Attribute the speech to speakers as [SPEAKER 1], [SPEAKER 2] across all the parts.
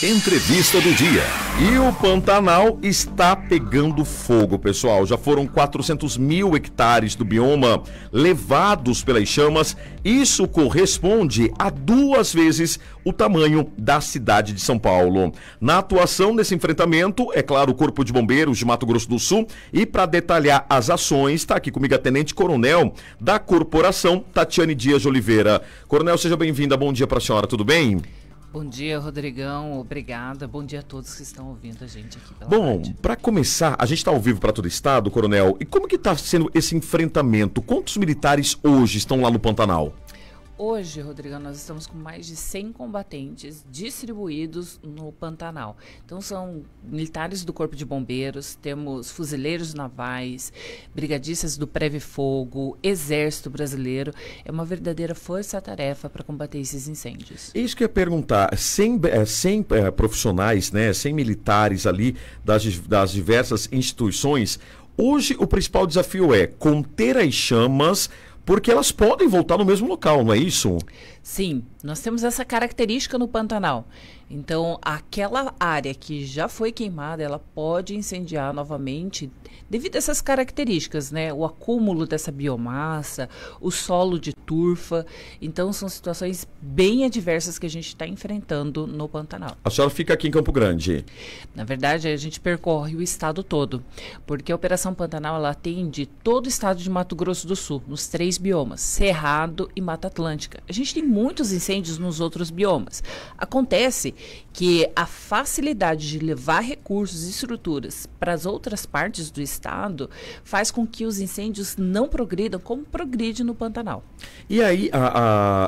[SPEAKER 1] Entrevista do dia. E o Pantanal está pegando fogo, pessoal. Já foram 400 mil hectares do bioma levados pelas chamas. Isso corresponde a 2 vezes o tamanho da cidade de São Paulo. Na atuação nesse enfrentamento, é claro, o Corpo de Bombeiros de Mato Grosso do Sul. E para detalhar as ações, está aqui comigo a Tenente Coronel da Corporação, Tatiane Dias de Oliveira. Coronel, seja bem-vinda. Bom dia para a senhora, tudo bem?
[SPEAKER 2] Bom dia, Rodrigão, obrigada. Bom dia a todos que estão ouvindo a gente aqui pela
[SPEAKER 1] Bom,
[SPEAKER 2] rádio.
[SPEAKER 1] para começar, a gente está ao vivo para todo o estado, Coronel. E como que está sendo esse enfrentamento? Quantos militares hoje estão lá no Pantanal?
[SPEAKER 2] Hoje, Rodrigão, nós estamos com mais de 100 combatentes distribuídos no Pantanal. Então, são militares do Corpo de Bombeiros, temos fuzileiros navais, brigadistas do Preve Fogo, Exército Brasileiro. É uma verdadeira força-tarefa para combater esses incêndios.
[SPEAKER 1] Isso que eu ia perguntar, 100 profissionais, né, 100 militares ali das diversas instituições, hoje o principal desafio é conter as chamas, porque elas podem voltar no mesmo local, não é isso?
[SPEAKER 2] Sim, nós temos essa característica no Pantanal. Então, aquela área que já foi queimada, ela pode incendiar novamente devido a essas características, né? O acúmulo dessa biomassa, o solo de turfa. Então, são situações bem adversas que a gente está enfrentando no Pantanal.
[SPEAKER 1] A senhora fica aqui em Campo Grande.
[SPEAKER 2] Na verdade, a gente percorre o estado todo, porque a Operação Pantanal ela atende todo o estado de Mato Grosso do Sul, nos 3 biomas, Cerrado e Mata Atlântica. A gente tem muitos incêndios nos outros biomas. Acontece que a facilidade de levar recursos e estruturas para as outras partes do estado faz com que os incêndios não progridam como progride no Pantanal.
[SPEAKER 1] E aí,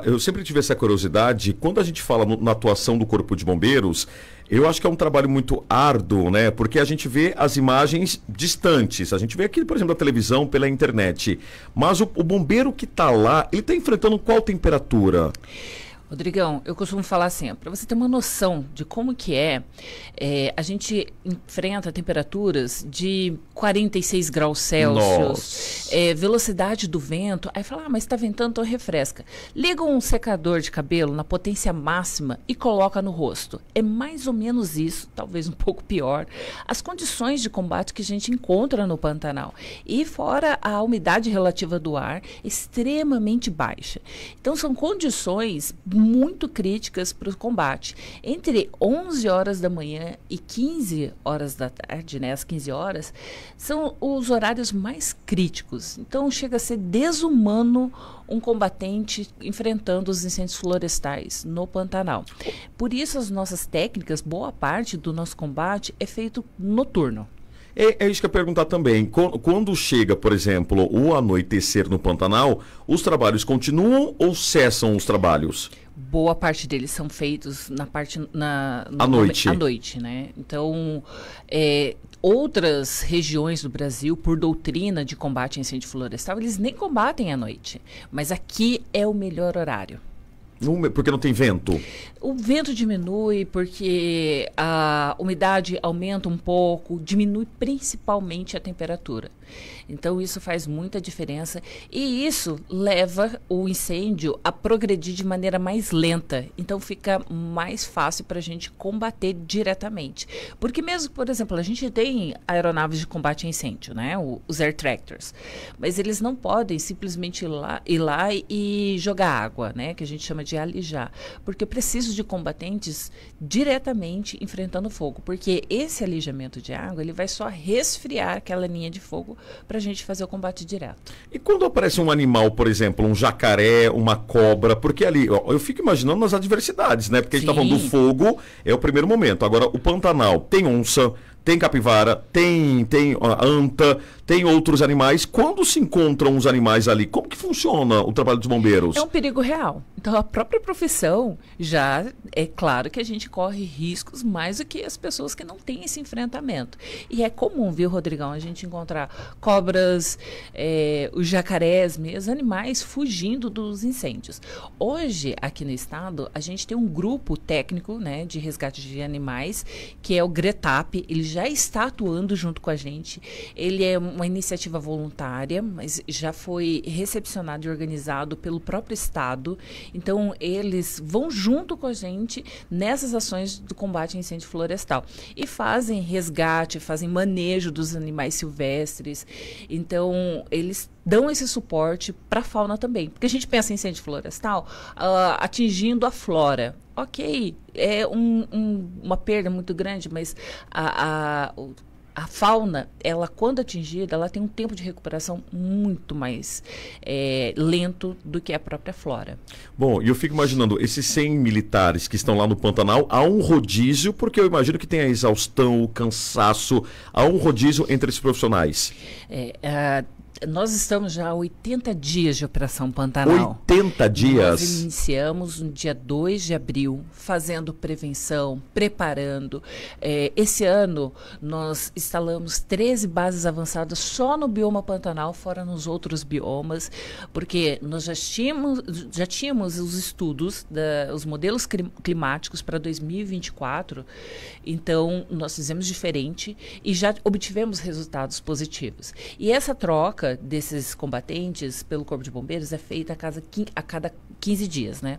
[SPEAKER 1] eu sempre tive essa curiosidade, quando a gente fala na atuação do Corpo de Bombeiros, eu acho que é um trabalho muito árduo, né? Porque a gente vê as imagens distantes, a gente vê aqui, por exemplo, na televisão, pela internet, mas o bombeiro que está lá, ele está enfrentando qual temperatura?
[SPEAKER 2] Rodrigão, eu costumo falar assim, para você ter uma noção de como que a gente enfrenta temperaturas de 46 graus Celsius, velocidade do vento, aí fala, mas está ventando, então refresca. Liga um secador de cabelo na potência máxima e coloca no rosto. É mais ou menos isso, talvez um pouco pior, as condições de combate que a gente encontra no Pantanal. E fora a umidade relativa do ar extremamente baixa. Então são condições muito críticas para o combate. Entre 11 horas da manhã e 15 horas da tarde, né, às 15 horas, são os horários mais críticos. Então, chega a ser desumano um combatente enfrentando os incêndios florestais no Pantanal. Por isso, as nossas técnicas, boa parte do nosso combate é feito noturno.
[SPEAKER 1] É isso que eu ia perguntar também. Quando chega, por exemplo, o anoitecer no Pantanal, os trabalhos continuam ou cessam os trabalhos?
[SPEAKER 2] Boa parte deles são feitos
[SPEAKER 1] à noite.
[SPEAKER 2] À noite, né? Então, outras regiões do Brasil, por doutrina de combate a incêndio florestal, eles nem combatem à noite. Mas aqui é o melhor horário.
[SPEAKER 1] Porque não tem vento?
[SPEAKER 2] O vento diminui porque a umidade aumenta um pouco, diminui principalmente a temperatura. Então, isso faz muita diferença e isso leva o incêndio a progredir de maneira mais lenta. Então, fica mais fácil para a gente combater diretamente. Porque mesmo, por exemplo, a gente tem aeronaves de combate a incêndio, né? Os air tractors. Mas eles não podem simplesmente ir lá e jogar água, né? Que a gente chama de alijar. Porque eu preciso de combatentes diretamente enfrentando fogo. Porque esse alijamento de água, ele vai só resfriar aquela linha de fogo para a gente fazer o combate direto.
[SPEAKER 1] E quando aparece um animal, por exemplo, um jacaré, uma cobra, porque ali, ó, eu fico imaginando as adversidades, né? Porque a gente tá falando do fogo, é o primeiro momento. Agora, o Pantanal tem onça, tem capivara, tem anta, tem outros animais. Quando se encontram os animais ali, como que funciona o trabalho dos bombeiros?
[SPEAKER 2] É um perigo real. Então, a própria profissão já é claro que a gente corre riscos mais do que as pessoas que não têm esse enfrentamento. E é comum, viu, Rodrigão, a gente encontrar cobras, os jacarés mesmo, animais fugindo dos incêndios. Hoje, aqui no estado, a gente tem um grupo técnico, né, de resgate de animais, que é o GRETAP. Ele já está atuando junto com a gente. Ele é uma iniciativa voluntária, mas já foi recepcionado e organizado pelo próprio Estado. Então, eles vão junto com a gente nessas ações do combate a incêndio florestal. E fazem resgate, fazem manejo dos animais silvestres. Então, eles dão esse suporte para a fauna também. Porque a gente pensa em incêndio florestal atingindo a flora. Ok, é uma perda muito grande, mas a fauna, ela quando atingida, ela tem um tempo de recuperação muito mais lento do que a própria flora.
[SPEAKER 1] Bom, e eu fico imaginando, esses 100 militares que estão lá no Pantanal, há um rodízio, porque eu imagino que tem a exaustão, o cansaço, há um rodízio entre esses profissionais.
[SPEAKER 2] Nós estamos já há 80 dias de Operação Pantanal.
[SPEAKER 1] 80 dias?
[SPEAKER 2] Nós iniciamos no dia 2 de abril, fazendo prevenção, preparando. Esse ano, nós instalamos 13 bases avançadas só no bioma Pantanal, fora nos outros biomas, porque nós já tínhamos os estudos, os modelos climáticos para 2024, então nós fizemos diferente e já obtivemos resultados positivos. E essa troca desses combatentes pelo Corpo de Bombeiros é feita a cada 15 dias, né?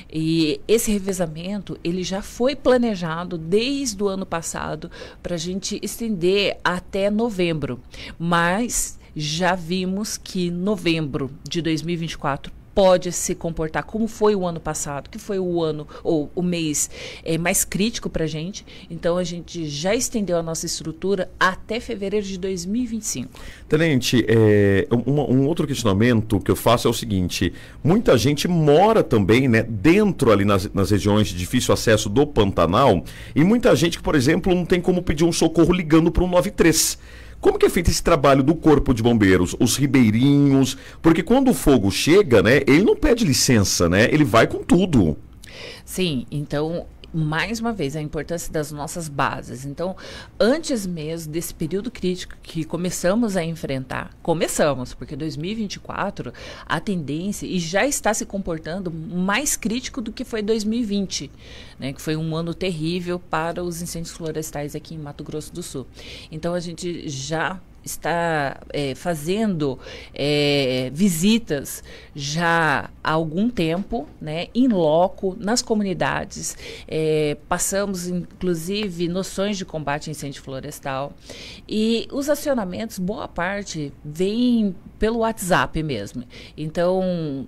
[SPEAKER 2] E esse revezamento, ele já foi planejado desde o ano passado para a gente estender até novembro, mas já vimos que novembro de 2024 pode se comportar como foi o ano passado, que foi o ano ou o mês mais crítico para a gente. Então, a gente já estendeu a nossa estrutura até fevereiro de 2025.
[SPEAKER 1] Tenente, um outro questionamento que eu faço é o seguinte: muita gente mora também, né, dentro ali nas regiões de difícil acesso do Pantanal, e muita gente que, por exemplo, não tem como pedir um socorro ligando para o 193. Como que é feito esse trabalho do Corpo de Bombeiros, os ribeirinhos? Porque quando o fogo chega, né, ele não pede licença, né? Ele vai com tudo.
[SPEAKER 2] Sim, então, mais uma vez, a importância das nossas bases. Então, antes mesmo desse período crítico que começamos a enfrentar, porque 2024, a tendência, e já está se comportando mais crítico do que foi 2020, né, que foi um ano terrível para os incêndios florestais aqui em Mato Grosso do Sul. Então, a gente já está fazendo visitas já há algum tempo, né, in loco, nas comunidades. Passamos, inclusive, noções de combate a incêndio florestal. E os acionamentos, boa parte, vêm pelo WhatsApp mesmo. Então,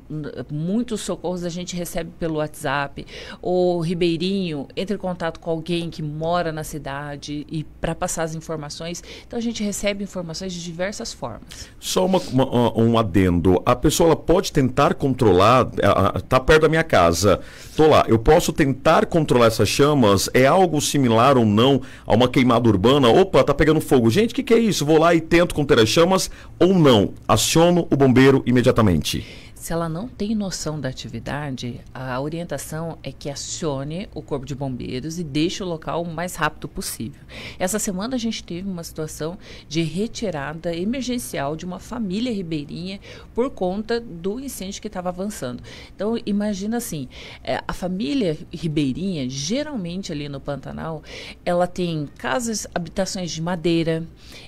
[SPEAKER 2] muitos socorros a gente recebe pelo WhatsApp. O ribeirinho entra em contato com alguém que mora na cidade e para passar as informações. Então, a gente recebe informações de diversas formas.
[SPEAKER 1] Só um adendo. A pessoa ela pode tentar controlar, está perto da minha casa, estou lá, eu posso tentar controlar essas chamas? É algo similar ou não a uma queimada urbana? Opa, está pegando fogo. Gente, o que é isso? Vou lá e tento conter as chamas ou não? Aciono o bombeiro imediatamente.
[SPEAKER 2] Se ela não tem noção da atividade, a orientação é que acione o Corpo de Bombeiros e deixe o local o mais rápido possível. Essa semana a gente teve uma situação de retirada emergencial de uma família ribeirinha por conta do incêndio que estava avançando. Então, imagina assim, a família ribeirinha, geralmente ali no Pantanal, ela tem casas, habitações de madeira,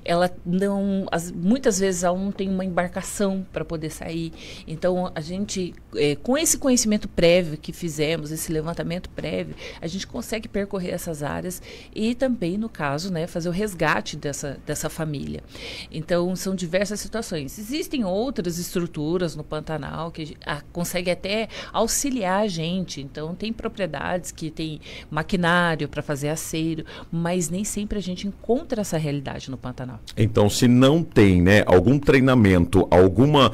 [SPEAKER 2] ela não, muitas vezes ela não tem uma embarcação para poder sair. Então, a gente, com esse conhecimento prévio que fizemos, esse levantamento prévio, a gente consegue percorrer essas áreas e também, no caso, né, fazer o resgate dessa família. Então, são diversas situações. Existem outras estruturas no Pantanal que conseguem até auxiliar a gente. Então, tem propriedades que tem maquinário para fazer aceiro, mas nem sempre a gente encontra essa realidade no Pantanal.
[SPEAKER 1] Então, se não tem, né, algum treinamento, alguma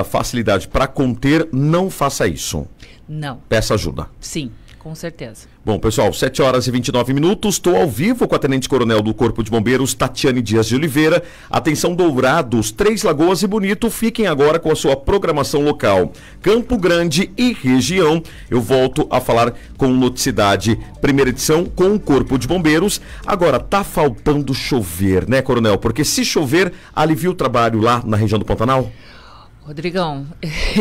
[SPEAKER 1] facilidade para conter, não faça isso.
[SPEAKER 2] Não.
[SPEAKER 1] Peça ajuda.
[SPEAKER 2] Sim, com certeza.
[SPEAKER 1] Bom, pessoal, 7 horas e 29 minutos, estou ao vivo com a Tenente Coronel do Corpo de Bombeiros, Tatiane Dias de Oliveira. Atenção, Dourados, Três Lagoas e Bonito, fiquem agora com a sua programação local. Campo Grande e região, eu volto a falar com Noticidade, primeira edição, com o Corpo de Bombeiros. Agora, tá faltando chover, né, Coronel? Porque se chover, alivia o trabalho lá na região do Pantanal?
[SPEAKER 2] Rodrigão,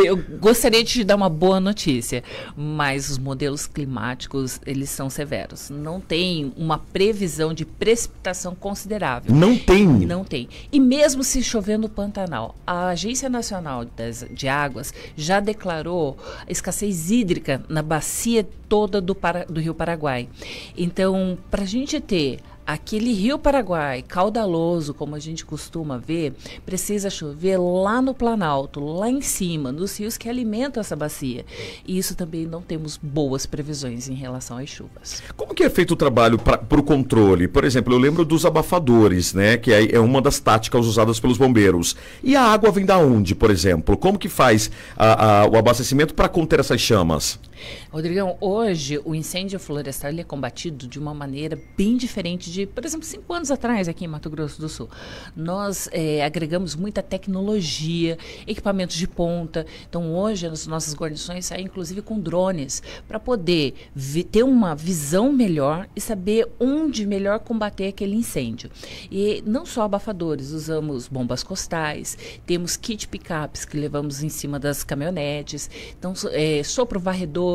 [SPEAKER 2] eu gostaria de te dar uma boa notícia, mas os modelos climáticos, eles são severos. Não tem uma previsão de precipitação considerável.
[SPEAKER 1] Não tem?
[SPEAKER 2] Não tem. E mesmo se chover no Pantanal, a Agência Nacional de Águas já declarou escassez hídrica na bacia toda do Rio Paraguai. Então, para a gente ter aquele Rio Paraguai caudaloso, como a gente costuma ver, precisa chover lá no Planalto, lá em cima, nos rios que alimentam essa bacia. E isso também não temos boas previsões em relação às chuvas.
[SPEAKER 1] Como que é feito o trabalho para o controle? Por exemplo, eu lembro dos abafadores, né? Que é uma das táticas usadas pelos bombeiros. E a água vem da onde, por exemplo? Como que faz o abastecimento para conter essas chamas?
[SPEAKER 2] Rodrigão, hoje o incêndio florestal ele é combatido de uma maneira bem diferente de, por exemplo, 5 anos atrás aqui em Mato Grosso do Sul. Nós agregamos muita tecnologia, equipamentos de ponta. Então hoje as nossas guarnições saem inclusive com drones para poder ter uma visão melhor e saber onde melhor combater aquele incêndio. E não só abafadores, usamos bombas costais, temos kit picapes que levamos em cima das caminhonetes, então sopro-varredores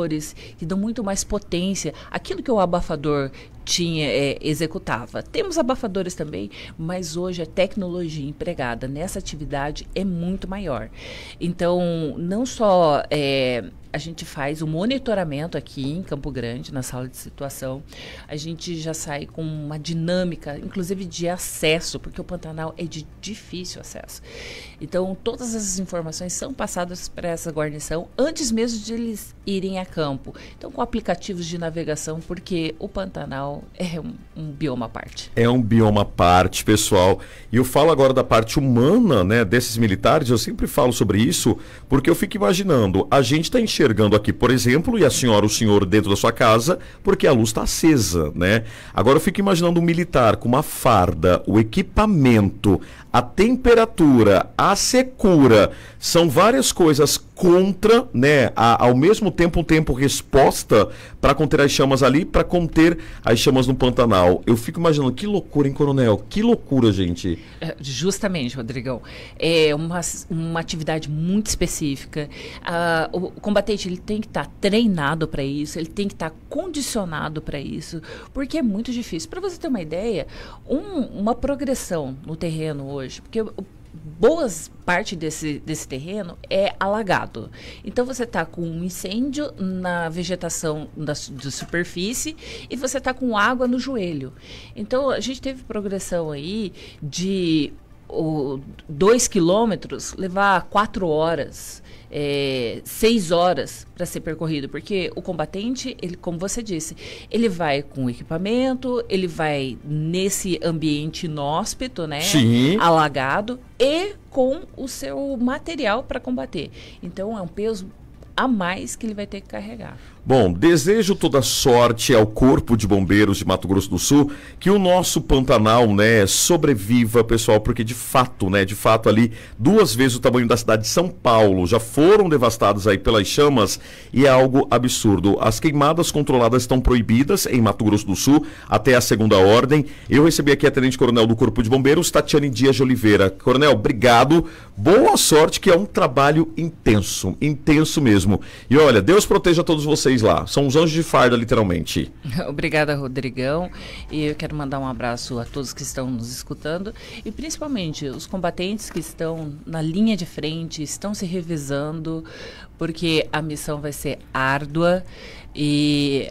[SPEAKER 2] que dão muito mais potência, aquilo que o abafador executava. Temos abafadores também, mas hoje a tecnologia empregada nessa atividade é muito maior. Então, não só a gente faz o monitoramento aqui em Campo Grande, na sala de situação, a gente já sai com uma dinâmica, inclusive de acesso, porque o Pantanal é de difícil acesso. Então, todas essas informações são passadas para essa guarnição antes mesmo de eles irem a campo. Então, com aplicativos de navegação, porque o Pantanal é um bioma à parte.
[SPEAKER 1] É um bioma à parte, pessoal. E eu falo agora da parte humana, né, desses militares, eu sempre falo sobre isso, porque eu fico imaginando, a gente está enxergando aqui, por exemplo, e a senhora, o senhor dentro da sua casa, porque a luz está acesa, né? Agora eu fico imaginando um militar com uma farda, o equipamento, a temperatura, a secura, são várias coisas contra, né, ao mesmo tempo um tempo resposta para conter as chamas ali, para conter as chamas no Pantanal. Eu fico imaginando, que loucura, hein, coronel? Que loucura, gente.
[SPEAKER 2] Justamente, Rodrigão. É uma atividade muito específica. O combatente ele tem que estar treinado para isso, ele tem que estar condicionado para isso, porque é muito difícil. Para você ter uma ideia, uma progressão no terreno hoje, porque boas parte desse terreno é alagado. Então você está com um incêndio na vegetação de superfície e você está com água no joelho. Então a gente teve progressão aí de 2 quilômetros levar 4 horas. 6 horas para ser percorrido, porque o combatente, ele, como você disse, ele vai com equipamento, ele vai nesse ambiente inóspito, né?
[SPEAKER 1] Sim.
[SPEAKER 2] Alagado, e com o seu material para combater. Então é um peso a mais que ele vai ter que carregar.
[SPEAKER 1] Bom, desejo toda sorte ao Corpo de Bombeiros de Mato Grosso do Sul, que o nosso Pantanal, né, sobreviva, pessoal, porque de fato ali, 2 vezes o tamanho da cidade de São Paulo já foram devastados aí pelas chamas e é algo absurdo. As queimadas controladas estão proibidas em Mato Grosso do Sul até a 2ª ordem. Eu recebi aqui a Tenente-Coronel do Corpo de Bombeiros, Tatiane Dias de Oliveira. Coronel, obrigado, boa sorte, que é um trabalho intenso mesmo. E olha, Deus proteja todos vocês lá. São os anjos de farda, literalmente.
[SPEAKER 2] Obrigada, Rodrigão. E eu quero mandar um abraço a todos que estão nos escutando e principalmente os combatentes que estão na linha de frente, estão se revezando, porque a missão vai ser árdua. E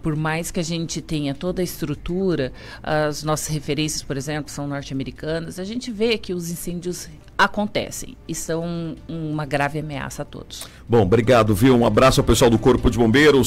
[SPEAKER 2] por mais que a gente tenha toda a estrutura, as nossas referências, por exemplo, são norte-americanas, a gente vê que os incêndios acontecem e são uma grave ameaça a todos.
[SPEAKER 1] Bom, obrigado, viu? Um abraço ao pessoal do Corpo de Bombeiros.